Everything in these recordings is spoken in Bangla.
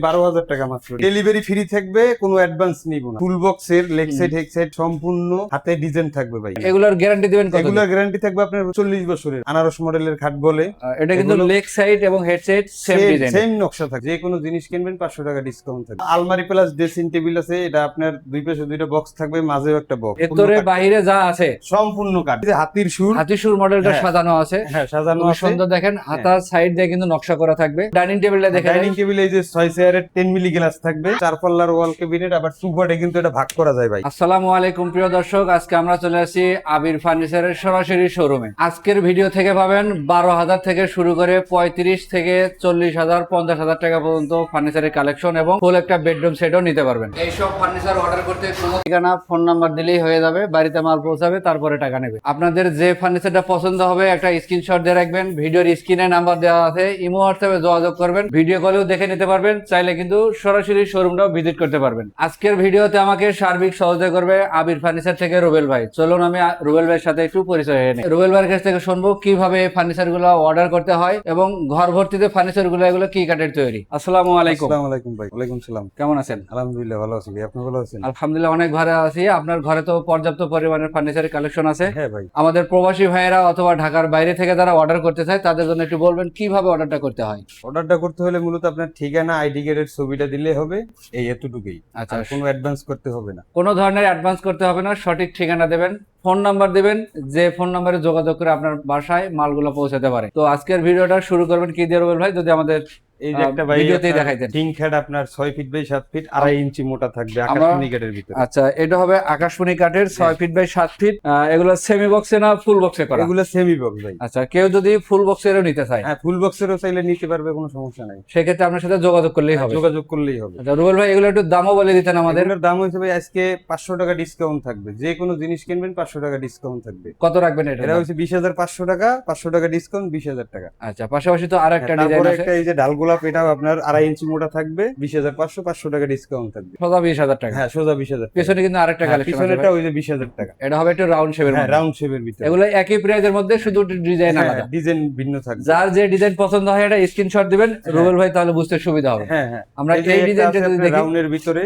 12,000 টাকা মাত্র। ডেলিভারি ফ্রি থাকবে, কোনো অ্যাডভান্স নিব না। ফুল বক্সের লেগ সাইড হেড সাইড সম্পূর্ণ হাতে ডিজাইন থাকবে ভাই। এগুলোর গ্যারান্টি দিবেন কত? এগুলোর গ্যারান্টি থাকবে আপনার 40 বছরের। আনারস মডেলের খাট বলে। এটা কিন্তু লেগ সাইড এবং head side same design, same নকশা থাকবে। যে কোনো জিনিস কিনবেন 500 টাকা ডিসকাউন্ট থাকবে। আলমারি প্লাস ড্রেসিং টেবিল আছে, এটা আপনার দুই পাশে দুইটা বক্স থাকবে, মাঝেও একটা বক্স। ভেতরে বাইরে যা আছে সম্পূর্ণ কাঠ। এই যে হাতির সুর, হাতিশুর মডেলটা হ্যাঁ। সাজানো আছে। হ্যাঁ, সাজানো খুব আছে। সুন্দর, দেখেন হাতার সাইড দিয়ে কিন্তু নকশা করা থাকবে। ডাইনিং টেবিলটা দেখেন, ডাইনিং টেবিল এই যে 6 চেয়ারের 10 মিলি গ্লাস থাকবে, 4 পাল্লার ওয়াল ক্যাবিনেট, আবার সুপারে কিন্তু এটা ভাগ করা যায় ভাই। আসসালামু আলাইকুম প্রিয় দর্শক, আজকে আমরা চলে আসছি আবির ফার্নিচারের সরাসরি শোরুমে। আজকের ভিডিও থেকে পাবেন 12,000 থেকে শুরু করে 35 থেকে 40,000 50,000 টাকা পর্যন্ত ফার্নিচারের কালেকশন এবং ফুল একটা বেডরুম সেটও নিতে পারবেন। এইসব ফার্নিচার অর্ডার করতে কোনো ঠিকানা ফোন নাম্বার দিলেই হয়ে যাবে, বাড়িতে মাল পৌঁছাবে, তারপরে টাকা নেবে। আপনাদের যে ফার্নিচারটা পছন্দ হবে একটা স্ক্রিনশট দিয়ে রাখবেন, ভিডিওর স্ক্রিনে নাম্বার দেওয়া আছে, ইমো হোয়াটসঅ্যাপে যোগাযোগ করবেন, ভিডিও কলেও দেখে নিতে পারবেন, চাইলে কিন্তু সরাসরি শোরুমটাও ভিজিট করতে পারবেন। আজকের ভিডিওতে আমাকে সার্বিক সহযোগিতা করবে আবির ফার্নিচার থেকে রুবেল ভাই। চলুন আমি রুবেল ভাইয়ের সাথে একটু পরিচয় হয়ে নিই। রুবেল ভাইয়ের কাছ থেকে শুনবো কিভাবে ফার্নিচার গুলো অর্ডার করতে হয় এবং ঘর ভর্তিতে ফার্নিচার গুলো এগুলো কি কাঠের তৈরি। আসসালামু আলাইকুম। আসসালামু আলাইকুম ভাই। ওয়ালাইকুম সালাম। কেমন আছেন? আলহামদুলিল্লাহ ভালো আছি ভাই, আপনি ভালো আছেন? আলহামদুলিল্লাহ অনেক ভালো আছি। আপনার ঘরে তো পর্যাপ্ত পরিমাণের ফার্নিচারের কালেকশন আছে। হ্যাঁ ভাই। আমাদের প্রবাসী ভাইয়েরা অথবা ঢাকার বাইরে থেকে যারা অর্ডার করতে চায় তাদের জন্য একটু বলবেন কিভাবে অর্ডারটা করতে হয়। অর্ডারটা করতে হলে মূলত আপনার ঠিকানা, আইডি কার্ডের ছবিটা দিলে হবে, এই এতটুকুই। আচ্ছা, আর কোনো অ্যাডভান্স করতে হবে না। কোনো ধরনের অ্যাডভান্স করতে হবে না, সঠিক ঠিকানা দেবেন, ফোন নাম্বার দেবেন, যে ফোন নাম্বারে যোগাযোগ করে আপনার বাসায় মালগুলো পৌঁছাতে পারে। তো আজকের ভিডিওটা শুরু করবেন কি দিয়ে রুবেল ভাই, যদি আমাদের এই যে একটা ভাই ভিডিওতেই দেখাইতেন। টিং খাট আপনার 6 ফিট বাই 7 ফিট 2.5 ইঞ্চি মোটা থাকবে আকাশমণি কাঠের ভিতরে। আচ্ছা, এটা হবে আকাশমণি কাঠের 6 ফিট বাই 7 ফিট। এগুলো সেমি বক্সে না ফুল বক্সে করা? এগুলো সেমি বক্স ভাই। আচ্ছা, কেউ যদি ফুল বক্সেরও নিতে চায়? হ্যাঁ, ফুল বক্সেরও চাইলে নিতে পারবে, কোনো সমস্যা নাই। সেক্ষেত্রে আপনার সাথে যোগাযোগ করলেই হবে। যোগাযোগ করলেই হবে। আচ্ছা রুবেল ভাই, এগুলো একটু দামও বলে দিতেন আমাদের। এগুলোর দাম হইছে ভাই আজকে 500 টাকা ডিসকাউন্ট থাকবে। যে কোনো জিনিস কিনবেন 500 টাকা ডিসকাউন্ট থাকবে। কত রাখবেন এটা? এটা হচ্ছে 20,500 টাকা, 500 টাকা ডিসকাউন্ট 20,000 টাকা। আচ্ছা, পাশাপাশি তো আর একটা ডিজাইন তারপরে আছে। একটা এই যে ডাল গোলাপ, এটাও আপনার 2.5 ইঞ্চি মোটা থাকবে, 20,500, 500 টাকা ডিসকাউন্ট থাকবে। সোজা 20,000 টাকা। হ্যাঁ, সোজা 20,000 টাকা। পেছনে কিন্তু আরেকটা কালেকশন আছে পিছনেরটা ভাই। ওই যে 20,000 টাকা। এটা হবে একটু রাউন্ড শেপের হ্যাঁ, মধ্যে। রাউন্ড শেপের ভিতরে। এগুলো একই প্রাইজের মধ্যে, শুধু ডিজাইন আলাদা। ডিজাইন ভিন্ন থাকবে। যার যে ডিজাইন পছন্দ হয় এটা স্ক্রিনশট দিবেন রুবেল ভাই, তাহলে বুঝতে সুবিধা হবে। হ্যাঁ হ্যাঁ, আমরা এই ডিজাইনটা যদি দেখি, রাউন্ডের ভিতরে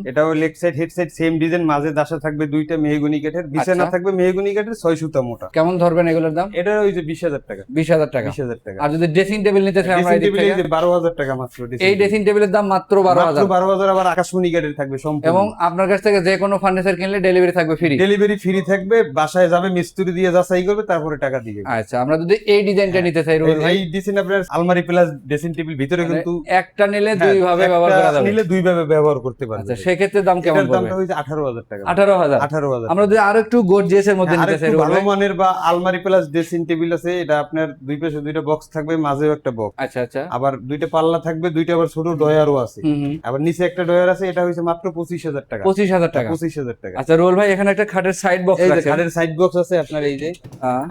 এটাও leg side head side same design, মাঝে দাসা থাকবে দুইটা মেহগনি কাঠের, বিছানা আচ্ছা। থাকবে মেহগনি কাঠের 6 সুতা মোটা। কেমন ধরবেন এগুলোর দাম? এটা ওই যে 20,000 টাকা। 20,000 টাকা। 20,000 টাকা। আর যদি ড্রেসিং টেবিল নিতে চাই আমরা, এই দিক থেকে 12,000 টাকা মাত্র। এই ড্রেসিং টেবিলের দাম মাত্র 12,000। 12,000, আবার আকাশমণি কাঠের থাকবে সম্পূর্ণ। এবং আপনার কাছ থেকে যে কোনো ফার্নিচার কিনলে ডেলিভারি থাকবে ফ্রি। ডেলিভারি ফ্রি থাকবে, বাসায় যাবে, মিস্ত্রি দিয়ে যাচাই করবে, তারপরে টাকা দিবে। আচ্ছা, আমরা যদি এই ডিজাইনটা নিতে চাই রুবেল ভাই, এই ডিজাইন আপনার আলমারি প্লাস ড্রেসিং টেবিল ভিতরে মানে কিন্তু একটা নিলে দুই ভাবে ব্যবহার করা যাবে। নিলে দুই ভাবে ব্যবহার করতে পারবে। আচ্ছা, সেক্ষেত্রে দাম কেমন এটার পড়বে? দামটা হইছে 18,000 টাকা। 18,000। 18,000। আমরা যদি আরো একটু গর্জিয়াস এর মধ্যে নিতে চাই রুবেল ভালো ভাই? মানের বা আলমারি প্লাস ড্রেসিং টেবিল আছে, এটা আপনার দুই পাশে দুইটা বক্স থাকবে, মাঝেও একটা বক্স। আচ্ছা আচ্ছা। আবার দুইটা পাল্লা থাকবে, দুইটা আবার ছোট ডয়ারও আছে। আবার নিচে একটা ডয়ার আছে, এটা হইছে মাত্র 25,000 টাকা। 25,000 টাকা। 25,000 টাকা। আচ্ছা রুবেল ভাই, এখানে একটা খাটের সাইড বক্স এই যে আছে। খাটের সাইড বক্স আছে আপনার, এই যে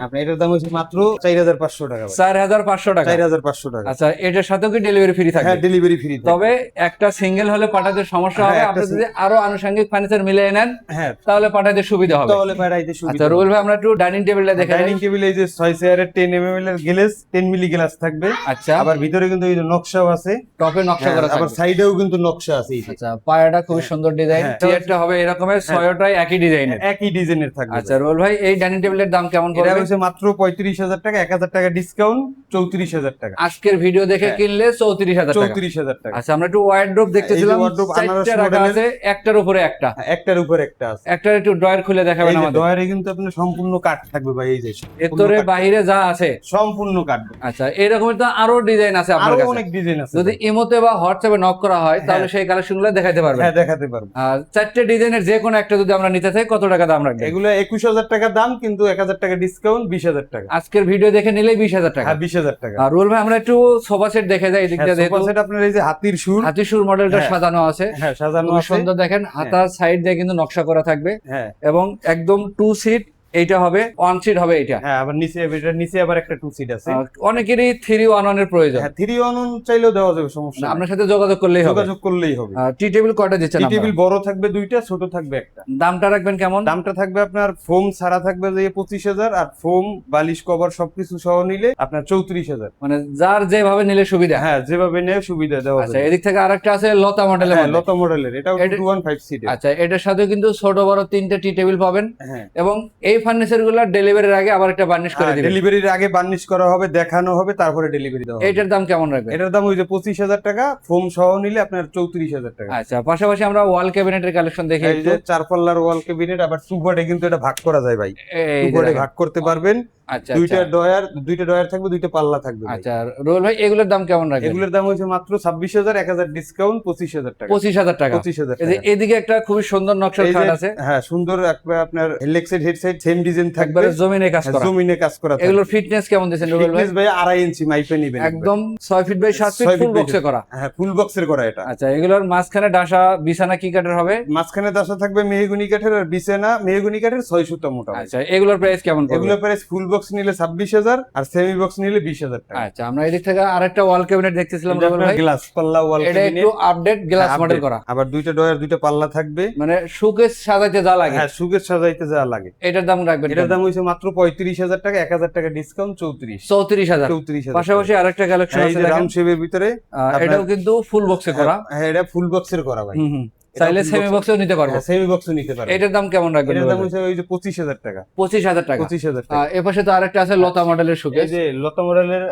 আপনার এটার দাম হইছে মাত্র 4,500 টাকা ভাই। 4,500 টাকা। 4,500 টাকা। আচ্ছা, এটার সাথেও কি ডেলিভারি ফ্রি থাকবে? হ্যাঁ, ডেলিভারি ফ্রি। তবে একটা সিঙ্গেল হলে পাঠাতে সমস্যা হবে, হ্যাঁ, আপনি একটা যদি আরো আনুষঙ্গিক ফার্নিচার মিলিয়ে নেন হ্যাঁ, তাহলে পাঠাতে সুবিধা হবে। তাহলে পাঠাইতে সুবিধা। আচ্ছা রুবেল ভাই, আমরা একটু ডাইনিং টেবিলটা দেখে ডাইনিং টেবিল এই যে 6 চেয়ারের 10 mm এর গ্লাস, 10 মিলি গ্লাস থাকবে। আচ্ছা, আবার ভিতরে কিন্তু এই যে নকশাও আছে, টপে নকশা করা আবার থাকবে। সাইডেও কিন্তু নকশা আছে এই যে। আচ্ছা, পায়াটা খুব সুন্দর ডিজাইন। হ্যাঁ। চেয়ারটা হবে এরকমের, ছয়টাই একই ডিজাইনের। একই ডিজাইনের থাকবে। আচ্ছা রুবেল ভাই, এই ডাইনিং টেবিলের দাম কেমন এটা পড়বে? হচ্ছে মাত্র 35,000 টাকা, 1,000 টাকা ডিসকাউন্ট, 34,000 টাকা। আজকের ভিডিও দেখে হ্যাঁ। কিনলে 34,000 টাকা। 34,000 টাকা। আচ্ছা, আমরা একটু ওয়ার্ড্রোব দেখতেছিলাম, এই যে wardrobe আনারস চারটা রাখা মডেলের। আছে, একটার উপরে একটা। একটার উপর একটা আছে। একটার একটু ড্রয়ার খুলে দেখাবেন এই যে আমাদের। ডয়ারে কিন্তু আপনার সম্পূর্ণ কাঠ থাকবে ভাই, এই যে ভেতরে বাইরে যা আছে সম্পূর্ণ কাঠ। আচ্ছা, এরকমের তো আরো ডিজাইন আছে আপনার আরো কাছে। অনেক ডিজাইন আছে। যদি ইমোতে বা হোয়াটসঅ্যাপে নক করা হয় তাহলে হ্যাঁ। সেই কালেকশন গুলো দেখাতে পারবেন। হ্যাঁ, দেখাতে পারবো। আর চারটে ডিজাইনের যে কোনো একটা যদি আমরা নিতে চাই কত টাকা দাম রাখবেন? এগুলো 21,000 টাকা দাম, কিন্তু 1,000 টাকা ডিসকাউন্ট, 20,000 টাকা। আজকের ভিডিও দেখে নিলেই 20,000 টাকা। হ্যাঁ, 20,000 টাকা। আর রুল ভাই, আমরা একটু সোফা সেট দেখে যাই এদিকটা, হ্যাঁ, যেহেতু সোফা সেট আপনার এই যে হাতির সুর, হাতিশুর মডেলটা হ্যাঁ। সাজানো আছে। হ্যাঁ, সাজানো খুব আছে। সুন্দর, দেখেন হাতার সাইড দিয়ে কিন্তু নকশা করা থাকবে হ্যাঁ, এবং একদম 2 সিট এইটা হবে 1 সিট হবে এটা। হ্যাঁ, আবার এটার নিচে আবার একটা 2 সিট আছে। অনেকেরই 3-1-1 এর প্রয়োজন। হ্যাঁ, 3-1 চাইলেও দেওয়া যাবে, সমস্যা নেই। আপনার সাথে যোগাযোগ করলেই হবে। যোগাযোগ করলেই হবে। টি টেবিল কয়টা দিচ্ছেন টি আপনারা? টেবিল বড় থাকবে 2টা, ছোট থাকবে একটা। দামটা রাখবেন কেমন? দামটা থাকবে আপনার ফোম ছাড়া থাকবে যে 25,000, আর ফোম বালিশ কভার সবকিছু সহ নিলে আপনার 34,000। মানে যার যেভাবে নিলে সুবিধা। হ্যাঁ, যেভাবে নেয় সুবিধা দেওয়া আচ্ছা, যাবে। এদিক থেকে আরেকটা আছে লতা মডেলের হ্যাঁ, মধ্যে। লতা মডেলের, এটাও এটা- 215 সিট। আচ্ছা, এটার সাথে কিন্তু ছোট বড় 3টে টি টেবিল পাবেন। হ্যাঁ, এবং এই ফার্নিচার গুলো ডেলিভারির আগে আবার একটা বার্নিশ করে দিবেন। ডেলিভারির আগে বার্নিশ করা হবে, দেখানো হবে, তারপরে ডেলিভারি দেওয়া হবে। এটার দাম কেমন রাখবেন? এটার দাম ওই যে 25,000 টাকা, ফোম সহ নিলে আপনার 34,000 টাকা। আচ্ছা, পাশাপাশি আমরা ওয়াল ক্যাবিনেটের কালেকশন দেখি এই একটু। যে 4 পাল্লার ওয়াল ক্যাবিনেট, আবার টুপারে কিন্তু এটা ভাগ করা যায় ভাই। এই যে টুপারে দেখেন। ভাগ করতে পারবেন। আচ্ছা দুইটা ডয়ার থাকবে, 2টা পাল্লা থাকবে ভাই। আচ্ছা, রোল ভাই এগুলোর দাম কেমন রাখবেন? এগুলোর দাম হচ্ছে মাত্র 26,000, 1,000 ডিসকাউন্ট 25,000 টাকা। 25,000 টাকা। 25,000 এই যে টাকা। এদিকে একটা খুবই সুন্দর নকশার এই যে- খাট আছে, হ্যাঁ, সুন্দর আপনার হেডলাইট হেডসাইড সেম ডিজাইন থাকবে, একবারে জমিনে কাজ করা। জমিনে কাজ করা থাকবে। এগুলোর ফিটনেস কেমন দিয়েছেন রোল ভাই? Thickness ভাই 2.5 ইঞ্চি মাইপে নিবেন একদম 6 feet by 7 feet 6 full feet by বক্সে করা। হ্যাঁ, ফুল বক্সের করা এটা। আচ্ছা, এগুলোর মাঝখানে ডাসা বিছানা কি কাঠের হবে? মাঝখানে দাসা থাকবে মেহগনি কাঠের, আর বিছানা মেহগনি কাঠের 6 সুতা মোটা ভাই। আচ্ছা, এগুলোর প্রাইস কেমন পড়বে? এগুলো প্রাইস ফুল বক্স নিলে 26,000, আর সেমি বক্স নিলে 20,000 টাকা। আচ্ছা, আমরা এদিক থেকে আরেকটা ওয়াল ক্যাবিনেট দেখতেছিলাম রোল ভাই। গ্লাস পাল্লা ওয়াল এটা একটু আপডেট গ্লাস মডেল করা, আবার 2টা ডয়ার 2টা পাল্লা থাকবে। মানে শোকেস সাজাইতে যা লাগে। হ্যাঁ, সুগের সাজাইতে যা লাগে। এটার দাম রাখবেন এটার কেমন? দাম হইছে মাত্র 35,000 টাকা, 1,000 টাকা ডিসকাউন্ট 34,000। 34,000। পাশাপাশি আরেকটা কালেকশন আছে দেখেন। রাউন্ড শেপের ভিতরে এটাও কিন্তু ফুল বক্সে করা। হ্যাঁ, এটা ফুল বক্সের করা ভাই। হুম হুম। চাইলে full সেমি box- বক্সেও নিতে পারবো। সেমি বক্সও নিতে পারবে। এটার দাম কেমন রাখবেন? এটার দাম হচ্ছে ওই যে 25,000 টাকা। 25,000 টাকা। 25,000 টাকা। এপাশে তো আরেকটা আছে লতা মডেলের এই শোকেস। যে লতা মডেলের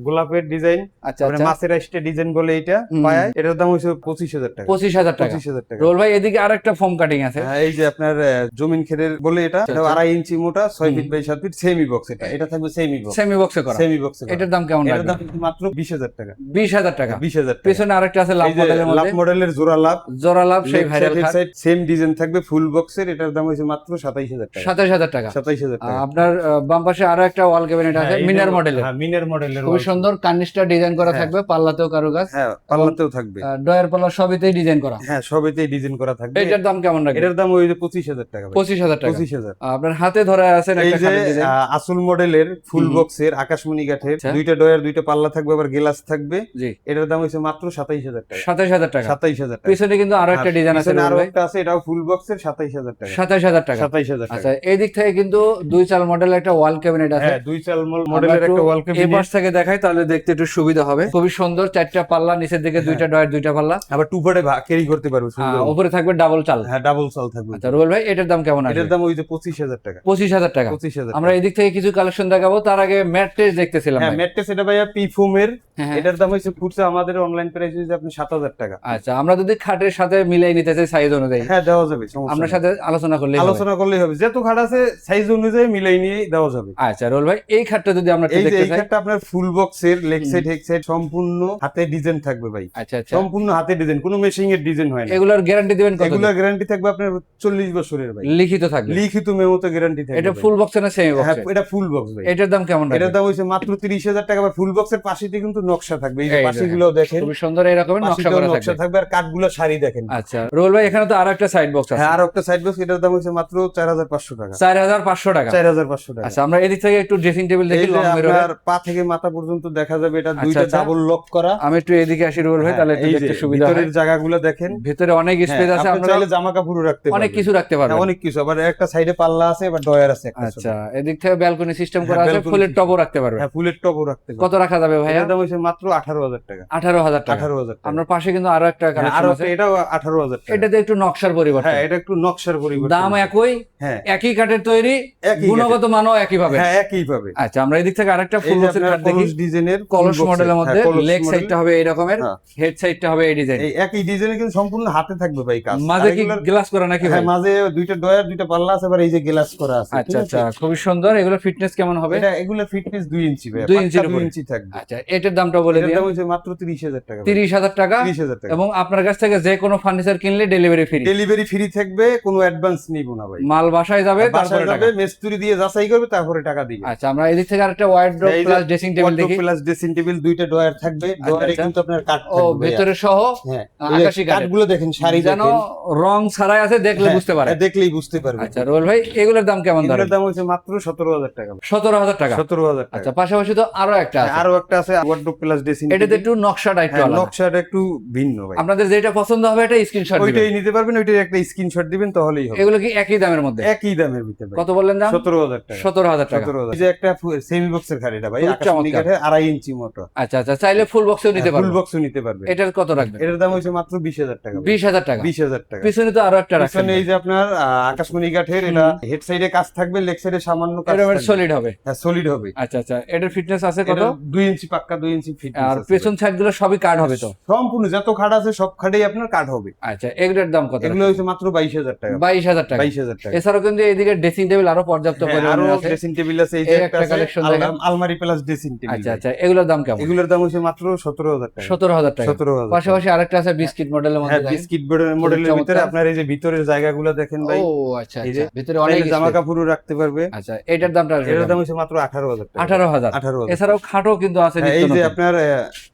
গোলাপের ডিজাইন, আচ্ছা তারপরে আচ্ছা, মাছের আইসটা ডিজাইন বলে এটা হুম। পায়। এটার দাম হচ্ছে 25,000 টাকা। 25,000 টাকা। 25,000 টাকা। রোল ভাই এদিকে আরেকটা ফোম কাটিং আছে। হ্যাঁ, এই যে আপনার জমিন খেরের বলে এটা, আচ্ছা, এটা আচ্ছা। 2.5 ইঞ্চি মোটা, 6 feet by 7 feet semi box. এটা থাকবে সেমি বক্স। সেমি বক্সে করা। Semi box. এটার দাম কেমন এটার রাখবেন? দাম কিন্তু মাত্র 20,000 টাকা। 20,000 টাকা। 20,000 টাকা। পেছনে আরেকটা আছে লাভ এই যে মডেলের লাভ মধ্যে, মডেলের জোড়া লাভ, জোড়া লাভ সেই ভাইরাল খাট। সেম ডিজাইন থাকবে ফুল বক্সের। এটার দাম হচ্ছে মাত্র 27,000 টাকা। 27,000 টাকা। 27,000 টাকা। আপনার বাম পাশে আরো একটা ওয়াল ক্যাবিনেট আছে হ্যাঁ, এই যে- মিনার মডেলের, হ্যাঁ, মিনার মডেলের খুবই সুন্দর কার্নিশটা ডিজাইন করা হ্যাঁ। থাকবে, পাল্লাতেও কারুকাজ, হ্যাঁ, পাল্লাতেও থাকবে। ডয়ার পাল্লা সবইতেই ডিজাইন করা। হ্যাঁ, সবেতেই ডিজাইন করা থাকবে। এটার দাম কেমন রাখবেন? এটার দাম ওই যে 25,000 টাকা ভাই। 25,000 টাকা। 25,000। আপনার হাতে ধরে আছেন এই একটা যে খাটের ডিজাইন। আসল মডেলের ফুল হুম। বক্সের আকাশমণি কাঠের, আচ্ছা। 2টা ডয়ার 2টা পাল্লা থাকবে, আবার গ্লাস থাকবে। জি, এটার দাম হচ্ছে মাত্র 27,000 টাকা। 27,000 টাকা। 27,000 টাকা। পিছনে কিন্তু আরো একটা ডিজাইন আছে পিছনে রোল আরো ভাই। একটা আছে, এটাও ফুল বক্সের 27,000 টাকা। 27,000 টাকা। 27,000 আচ্ছা, টাকা। এই দিক থেকে কিন্তু 2 চাল মডেল একটা ওয়াল ক্যাবিনেট আছে। হ্যাঁ, 2 চাল মডেলের একটা ওয়াল এই ক্যাবিনেট। পাশ থেকে দেখাই তাহলে দেখতে একটু সুবিধা হবে। খুবই সুন্দর, 4টা পাল্লা, নিচের দিকে 2টা ডয়ার 2টা পাল্লা, আবার টুপারে ক্যারি করতে পারবে সুন্দর। উপরে থাকবে ডাবল চাল। হ্যাঁ, ডাবল চাল থাকবে। আচ্ছা রোল ভাই, এটার দাম কেমন আছে? এটার দাম ওই যে 25,000 টাকা। 25,000 টাকা। 25,000 আমরা এদিক থেকে কিছু কালেকশন দেখাবো, তার আগে ম্যাট্রেস দেখতেছিলাম হ্যাঁ, ভাই। ম্যাট্রেস এটা ভাইয়া পি ফোমের। হ্যাঁ, হ্যাঁ। এটার দাম হচ্ছে ফুটছে আমাদের অনলাইন প্রাইস হচ্ছে আপনি 7,000 টাকা। আচ্ছা, আমরা যদি খাটের সাথে মিলাই নিতে চাই সাইজ অনুযায়ী, হ্যাঁ, দেওয়া যাবে, সমস্যা আপনার নেই। সাথে আলোচনা করলে আলোচনা করলেই হবে, যত খাট আছে সাইজ অনুযায়ী মিলাই নিয়ে দেওয়া যাবে। আচ্ছা রোল ভাই, এই খাটটা যদি আমরা একটু এই যে দেখতে এই চাই। খাটটা আপনার ফুল বক্সের লেগ সাইড হেড সাইড সম্পূর্ণ হাতে ডিজাইন থাকবে ভাই। আচ্ছা আচ্ছা, সম্পূর্ণ হাতে ডিজাইন, কোনো মেশিং এর ডিজাইন হয় না। এগুলোর গ্যারান্টি দিবেন কত? এগুলা গ্যারান্টি থাকবে আপনার 40 বছরের ভাই। লিখিত থাকবে? লিখিত মেমোতে গ্যারান্টি থাকবে এটা ভাই। ফুল বক্স না সেমি হ্যাঁ, বক্স? এটা ফুল বক্স ভাই। এটার দাম কেমন এটার রাখবেন? দাম হচ্ছে মাত্র 30,000 টাকা। আবার ফুল বক্সের পাশেতে কিন্তু নকশা থাকবে, এই যে এই দেখেন। পাশেগুলো দেখেন, খুবই সুন্দর এরকমের নকশা পাশেতেও করা নকশা থাকবে। থাকবে, আর কাঠগুলো সারি দেখেন। আচ্ছা রোল ভাই, এখানে তো আরো একটা সাইড বক্স আছে। হ্যাঁ, আর একটা সাইড বক্স, এটার দাম হচ্ছে মাত্র 4,500 টাকা। 4,500 টাকা। 4,500 টাকা। আচ্ছা, আমরা এদিক থেকে একটু ড্রেসিং টেবিল এই দেখি যে লং মিররের। আপনার পা থেকে মাথা পর্যন্ত দেখা যাবে, এটা আচ্ছা, দুইটা আচ্ছা। ডাবল লক করা। আমি একটু এদিকে আসি রোল ভাই, তাহলে একটু এই যে দেখতে সুবিধা হয়। ভিতরের জায়গাগুলো দেখেন, ভিতরে অনেক স্পেস হ্যাঁ, আছে, আপনি আপনারা চাইলে জামা কাপড়ও রাখতে পারবেন। অনেক কিছু রাখতে পারবেন। হ্যাঁ, অনেক কিছু। আবার একটা সাইডে পাল্লা আছে, আবার ডয়ার আছে একটা আচ্ছা, ছোট। এদিক থেকে ব্যালকনি সিস্টেম করা হ্যাঁ, আছে, balcony ফুলের system। টবও রাখতে পারবেন। হ্যাঁ, ফুলের টপও রাখতে কত রাখা যাবে ভাইয়া? এটার দাম হচ্ছে মাত্র 18,000 টাকা। 18,000 টাকা। 18,000 টাকা। আপনার পাশে কিন্তু আরো একটা হ্যাঁ, কালেকশন আরো আছে, এটাও 18,000 টাকা। এটাতে একটু নকশার পরিবর্তন। হ্যাঁ, এটা একটু নকশার পরিবর্তন। দাম একই, হ্যাঁ, একই কাঠের তৈরি, একই গুণগত মানও একই ভাবে। হ্যাঁ, একই ভাবে। আচ্ছা, আমরা এদিক থেকে আরেকটা এই ফুল যে বক্সের আপনার কাঠ দেখি, কলস ডিজাইনের কলস মডেলের মধ্যে লেগ সাইড সাইডটা হবে এই রকমের, হ্যাঁ। হেড সাইডটা হবে এই ডিজাইন, এই একই ডিজাইনে কিন্তু সম্পূর্ণ হাতে থাকবে ভাই কাজ। মাঝে আর কি এগুলোর- গ্লাস করা নাকি ভাই? হ্যাঁ, মাঝে দুইটা ডয়ার 2টা পাল্লা আছে, আবার এই যে গ্লাস করা আছে। আচ্ছা ঠিক আচ্ছা, আছে? খুবই সুন্দর। এগুলো ফিটনেস কেমন হবে? এটা এগুলো ফিটনেস 2 ইঞ্চি ভাই। 2 ইঞ্চির 2 উপরে। ইঞ্চি থাকবে। আচ্ছা, এটার দামটা বলে এটার দিন। দাম হচ্ছে মাত্র 30,000 টাকা। 30,000 টাকা। 30,000 টাকা। এবং আপনার কাছ থেকে যে কোনো ফার্নিচার আমাদের কিনলে ডেলিভারি ফ্রি। ডেলিভারি ফ্রি থাকবে, কোনো অ্যাডভান্স নিব না ভাই। মাল বাসায় যাবে, বাসায় তারপরে টাকা। যাবে, মিস্ত্রি দিয়ে যাচাই করবে, তারপরে টাকা দিবে। আচ্ছা, আমরা এদিক থেকে আরেকটা ওয়ার্ডরোব প্লাস ড্রেসিং টেবিল দেখি। প্লাস ড্রেসিং টেবিল, দুইটা ড্রয়ার থাকবে, ড্রয়ারে আচ্ছা। কিন্তু আপনার কাঠ ও থাকবে ভাইয়া। ভেতরে সহ হ্যাঁ, আকাশী কাঠের। কাঠগুলো দেখেন, সারি যেন দেখেন, রং ছাড়াই আছে, দেখলে বুঝতে পারে। হ্যাঁ, দেখলেই বুঝতে পারবে। আচ্ছা রোল ভাই, এগুলোর দাম কেমন ধরে? এগুলোর দাম হচ্ছে মাত্র 17,000 টাকা। 17,000 টাকা। 17,000 আচ্ছা, টাকা। পাশাপাশি তো আরো একটা আছে। আরো একটা আছে ওয়ার্ডরোব প্লাস ড্রেসিং এটাতে একটু নকশাটা একটু আলাদা। নকশাটা একটু ভিন্ন ভাই। আপনাদের যেটা পছন্দ হবে এটা স্ক্রিনশট দিবেন। ওইটাই নিতে পারবেন, ওইটাই একটা স্ক্রিনশট দিবেন তাহলেই হবে। এগুলো কি একই দামের মধ্যে? একই দামের ভিতরে ভাই। কত বললেন দাম? 17,000 টাকা। 17,000 টাকা। 17,000। এই যে একটা সেমি বক্সের খাট, এটা ভাই খুব আকাশমণি চমৎকার। কাঠের 2.5 ইঞ্চি মোটা। আচ্ছা আচ্ছা, চাইলে ফুল বক্সেও নিতে ফুল পারবেন। বক্সও নিতে পারবে। এটার কত রাখবেন? এটার দাম হচ্ছে মাত্র 20,000 টাকা। 20,000 টাকা। 20,000 টাকা। পিছনে তো আরো একটা রাখবেন। পিছনে এই যে আপনার আকাশমণি কাঠের, এটা হেড সাইডে কাজ থাকবে, লেগ সাইডে সামান্য কাজ এরকম থাকবে। সলিড হবে। হ্যাঁ, সলিড হবে। আচ্ছা আচ্ছা, এটার ফিটনেস আছে কত? এটা 2 ইঞ্চি পাক্কা, 2 ইঞ্চি ফিটনেস আর আছে পেছন সাইড গুলো সবই কাঠ হবে তো? সম্পূর্ণ যত খাট আছে সব খাটেই আপনার কাঠ হবে। আচ্ছা, এগুলোর দাম কত? এগুলো হচ্ছে মাত্র 22,000 টাকা। 22,000 টাকা। 22,000 টাকা। এছাড়াও কিন্তু এইদিকে ড্রেসিং টেবিল আরো পর্যাপ্ত হ্যাঁ, পরিমাণে আরো আছে। ড্রেসিং টেবিল আছে, এই যে এই একটা একটা আছে কালেকশন দেখেন। আলমারি প্লাস ড্রেসিং টেবিল। আচ্ছা আচ্ছা, এগুলোর দাম কেমন? এগুলোর দাম হচ্ছে মাত্র 17,000 টাকা। 17,000 টাকা। 17,000 পাশাপাশি আরেকটা আছে বিস্কিট মডেলের মধ্যে। হ্যাঁ, দেখেন। বিস্কিট মডেলের চমৎকার। ভিতরে আপনার এই যে ভিতরের জায়গাগুলো দেখেন ভাই। ও আচ্ছা এই যে আচ্ছা, ভিতরে অনেক চাইলে জামা space। কাপড়ও রাখতে পারবে। আচ্ছা, এটার দামটা এটার দাম হচ্ছে মাত্র 18,000 টাকা। 18,000। 18,000। এছাড়াও খাটও কিন্তু আছে হ্যাঁ, নিত্য এই যে নতুন। আপনার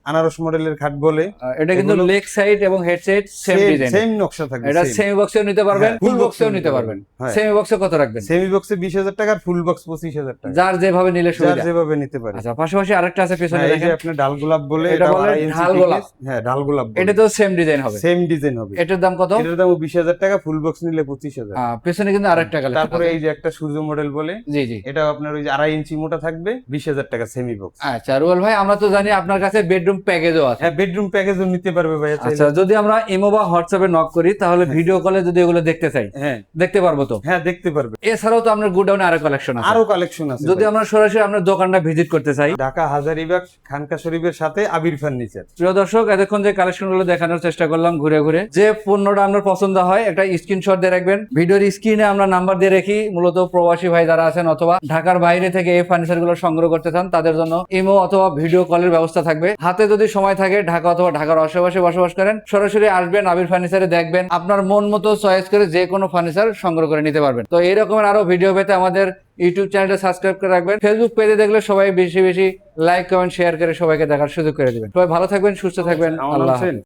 আনারস মডেলের খাট বলে, এটা কিন্তু এগুলো- লেগ সাইড এবং head side same design. Same নকশা থাকবে। এটা সেমি বক্সেও নিতে পারবেন, হ্যাঁ, ফুল full বক্সেও box নিতে পারবেন। হ্যাঁ। সেমি বক্সে কত রাখবেন? সেমি বক্সে 20,000 টাকা, আর ফুল বক্স 25,000 টাকা। যার যেভাবে নিলে যার সুবিধা। যেভাবে নিতে পারে। আচ্ছা, পাশাপাশি আরেকটা আছে পেছনে হ্যাঁ, এই যে দেখেন। আপনার ডাল গোলাপ বলে, এটা বলে 2.5 ইঞ্চি ঢাল গোলাপ। thickness। হ্যাঁ, ডাল গোলাপ বলে। এটা তো সেম ডিজাইন হবে। সেম ডিজাইন হবে। এটার দাম কত? এটার দাম 20,000 টাকা, ফুল বক্স নিলে 25,000। পেছনে কিন্তু আরেকটা কালার। তারপরে এই যে একটা সূর্য মডেল বলে, জি জি। এটা আপনার ওই যে 2.5 ইঞ্চি মোটা থাকবে, 20,000 টাকা সেমি বক্স। আচ্ছা রুয়েল ভাই, আমরা তো জানি আপনার কাছে বেডরুম প্যাকেজও আছে। হ্যাঁ, বেডরুম প্যাকেজও নিতে পারবে ভাই। আচ্ছা, যদি আমরা ইমো বা হোয়াটসঅ্যাপে নক করি তাহলে ভিডিও কলে যদি এগুলো দেখতে চাই, হ্যাঁ দেখতে পারবো তো? হ্যাঁ, দেখতে পারবে। এছাড়াও তো আপনার গুডাউনে আরো কালেকশন আছে। আরো কালেকশন আছে যদি ভাই। আমরা সরাসরি আপনার দোকানটা ভিজিট করতে চাই। ঢাকা হাজারীবাগ খানকা শরীফের সাথে আবির ফার্নিচার। প্রিয় দর্শক, এতক্ষণ যে কালেকশন গুলো দেখানোর চেষ্টা করলাম ঘুরে ঘুরে, যে পণ্যটা আপনার পছন্দ হয় একটা স্ক্রিনশট দিয়ে রাখবেন। ভিডিওর স্ক্রিনে আমরা নাম্বার দিয়ে রাখি, মূলত প্রবাসী ভাই যারা আছেন অথবা ঢাকার বাইরে থেকে এই ফার্নিচার গুলো সংগ্রহ করতে চান তাদের জন্য ইমো অথবা ভিডিও কলের ব্যবস্থা থাকবে। হাতে যদি সময় থাকে, ঢাকা অথবা ঢাকার আশেপাশে বসবাস করেন, সরাসরি আসবেন আবির ফার্নিচারে, দেখবেন আপনার মন মতো চয়েস করে যে কোনো ফার্নিচার সংগ্রহ করে নিতে পারবেন। তো এই রকমের আরো ভিডিও পেতে আমাদের ইউটিউব চ্যানেলটা সাবস্ক্রাইব করে রাখবেন। ফেসবুক পেজে দেখলে সবাই বেশি বেশি লাইক কমেন্ট শেয়ার করে সবাইকে দেখার সুযোগ করে দিবেন। সবাই ভালো থাকবেন, সুস্থ থাকবেন। আল্লাহ হাফেজ।